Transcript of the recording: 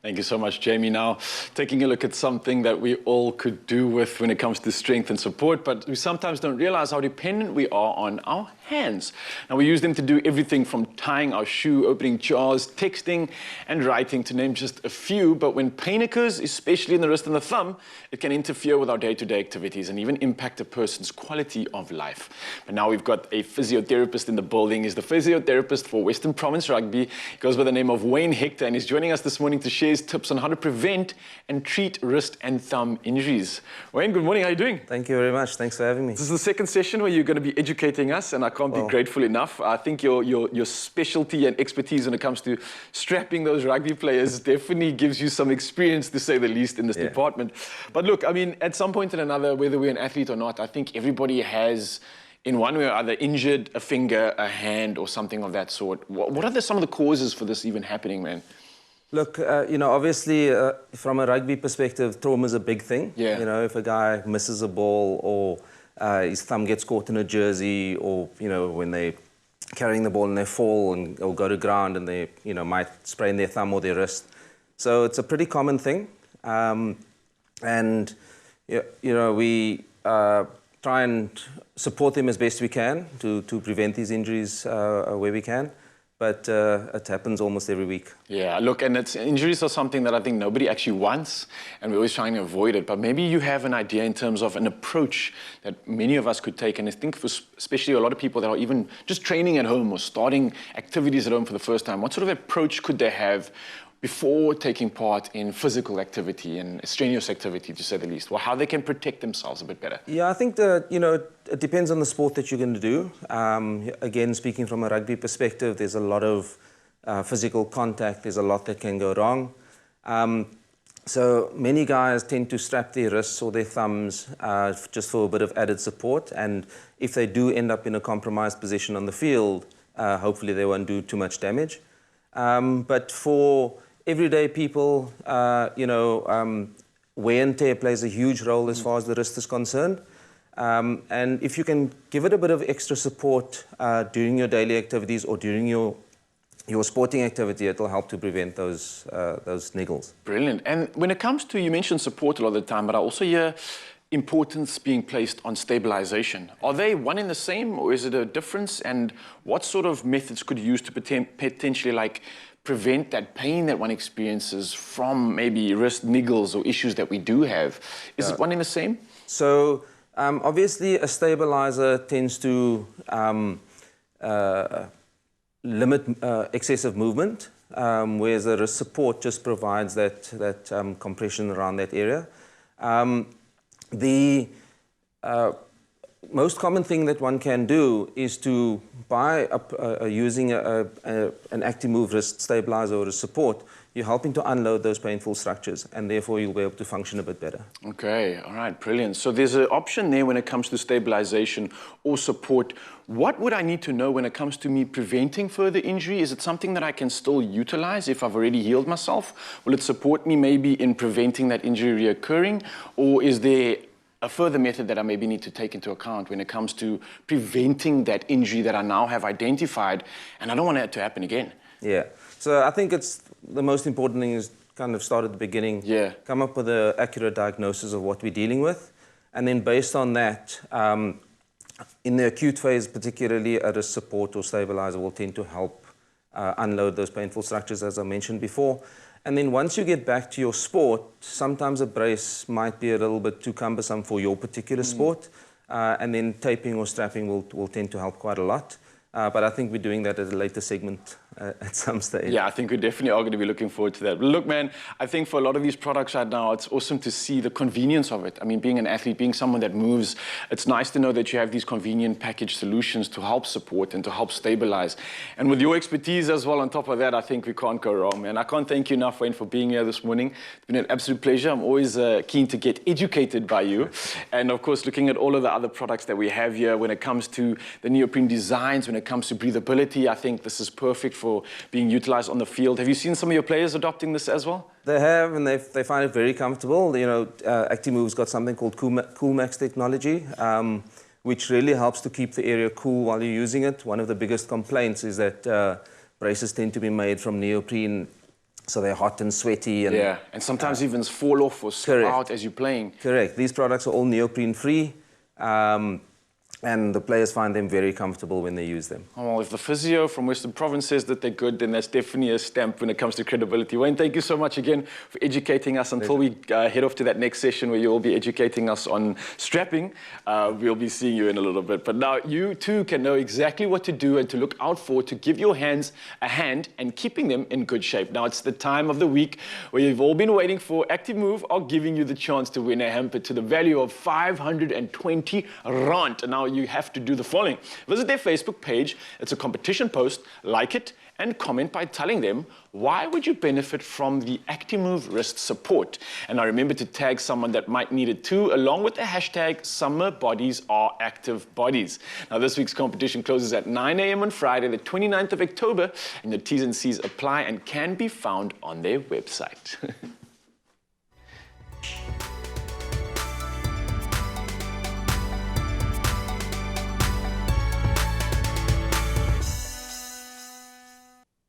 Thank you so much, Jamie. Now, taking a look at something that we all could do with when it comes to strength and support, but we sometimes don't realize how dependent we are on our hands. Now, we use them to do everything from tying our shoe, opening jars, texting, and writing, to name just a few. But when pain occurs, especially in the wrist and the thumb, it can interfere with our day-to-day activities and even impact a person's quality of life. But now we've got a physiotherapist in the building. He's the physiotherapist for Western Province Rugby. He goes by the name of Wayne Hector, and he's joining us this morning to share his tips on how to prevent and treat wrist and thumb injuries. Wayne, good morning. How are you doing? Thank you very much. Thanks for having me. This is the second session where you're going to be educating us, and I can't be grateful enough. I think your specialty and expertise when it comes to strapping those rugby players definitely gives you some experience, to say the least, in this department. But look, I mean, at some point or another, whether we're an athlete or not, I think everybody has, in one way or other, injured a finger, a hand, or something of that sort. What are some of the causes for this even happening, man? Look, you know, obviously, from a rugby perspective, trauma is a big thing. Yeah. You know, if a guy misses a ball or his thumb gets caught in a jersey, or, you know, when they're carrying the ball and they fall or go to ground and they, you know, might sprain their thumb or their wrist. So it's a pretty common thing. And, you know, we try and support them as best we can to prevent these injuries where we can. But it happens almost every week. Yeah, look, and injuries are something that I think nobody actually wants, and we're always trying to avoid it. But maybe you have an idea in terms of an approach that many of us could take. And I think for especially a lot of people that are even just training at home or starting activities at home for the first time, what sort of approach could they have before taking part in physical activity and strenuous activity, to say the least? Well, how they can protect themselves a bit better? Yeah, I think that, you know, it depends on the sport that you're going to do. Again, speaking from a rugby perspective, there's a lot of physical contact. There's a lot that can go wrong. So many guys tend to strap their wrists or their thumbs just for a bit of added support. And if they do end up in a compromised position on the field, hopefully they won't do too much damage. But for everyday people, you know, wear and tear plays a huge role as far as the wrist is concerned. And if you can give it a bit of extra support during your daily activities or during your sporting activity, it'll help to prevent those niggles. Brilliant. And when it comes to, you mentioned support a lot of the time, but I also hear importance being placed on stabilization. Are they one and the same, or is it a difference? And what sort of methods could you use to potentially, like, prevent that pain that one experiences from maybe wrist niggles or issues that we do have? Is it one and the same? So obviously a stabilizer tends to limit excessive movement, whereas the wrist support just provides that compression around that area. The most common thing that one can do is to by using an ACTIMOVE wrist stabilizer or a support. You're helping to unload those painful structures, and therefore you'll be able to function a bit better. Okay, all right, brilliant. So there's an option there when it comes to stabilization or support. What would I need to know when it comes to me preventing further injury? Is it something that I can still utilize if I've already healed myself? Will it support me maybe in preventing that injury reoccurring? Or is there a further method that I maybe need to take into account when it comes to preventing that injury that I now have identified, and I don't want it to happen again? Yeah, so I think it's the most important thing is kind of start at the beginning, come up with an accurate diagnosis of what we're dealing with, and then based on that, in the acute phase particularly, a wrist support or stabilizer will tend to help unload those painful structures, as I mentioned before. And then once you get back to your sport, sometimes a brace might be a little bit too cumbersome for your particular sport, and then taping or strapping will tend to help quite a lot. But I think we're doing that at a later segment at some stage. Yeah, I think we definitely are going to be looking forward to that. But look, man, I think for a lot of these products right now, it's awesome to see the convenience of it. I mean, being an athlete, being someone that moves, it's nice to know that you have these convenient package solutions to help support and to help stabilize. And with your expertise as well on top of that, I think we can't go wrong, man. I can't thank you enough, Wayne, for being here this morning. It's been an absolute pleasure. I'm always keen to get educated by you. And of course, looking at all of the other products that we have here when it comes to the neoprene designs, when it comes to breathability, I think this is perfect for being utilized on the field. Have you seen some of your players adopting this as well? They have, and they find it very comfortable. You know, ACTIMOVE's got something called CoolMax technology, which really helps to keep the area cool while you're using it. One of the biggest complaints is that braces tend to be made from neoprene so they're hot and sweaty. And, Yeah, and sometimes even fall off or slip correct. out as you're playing. Correct. These products are all neoprene-free, and the players find them very comfortable when they use them. Oh, well, if the physio from Western Province says that they're good, then that's definitely a stamp when it comes to credibility. Wayne, thank you so much again for educating us. Until we head off to that next session where you'll be educating us on strapping, we'll be seeing you in a little bit. But now you too can know exactly what to do and to look out for to give your hands a hand and keeping them in good shape. Now it's the time of the week where you've all been waiting for. ACTIMOVE are giving you the chance to win a hamper to the value of 520 rand. And now you have to do the following. Visit their Facebook page. It's a competition post. Like it and comment by telling them why would you benefit from the ACTIMOVE wrist support. And now remember to tag someone that might need it too, along with the hashtag Summer Bodies Are Active Bodies. Now this week's competition closes at 9 a.m. on Friday, the 29th of October, and the T's and C's apply and can be found on their website.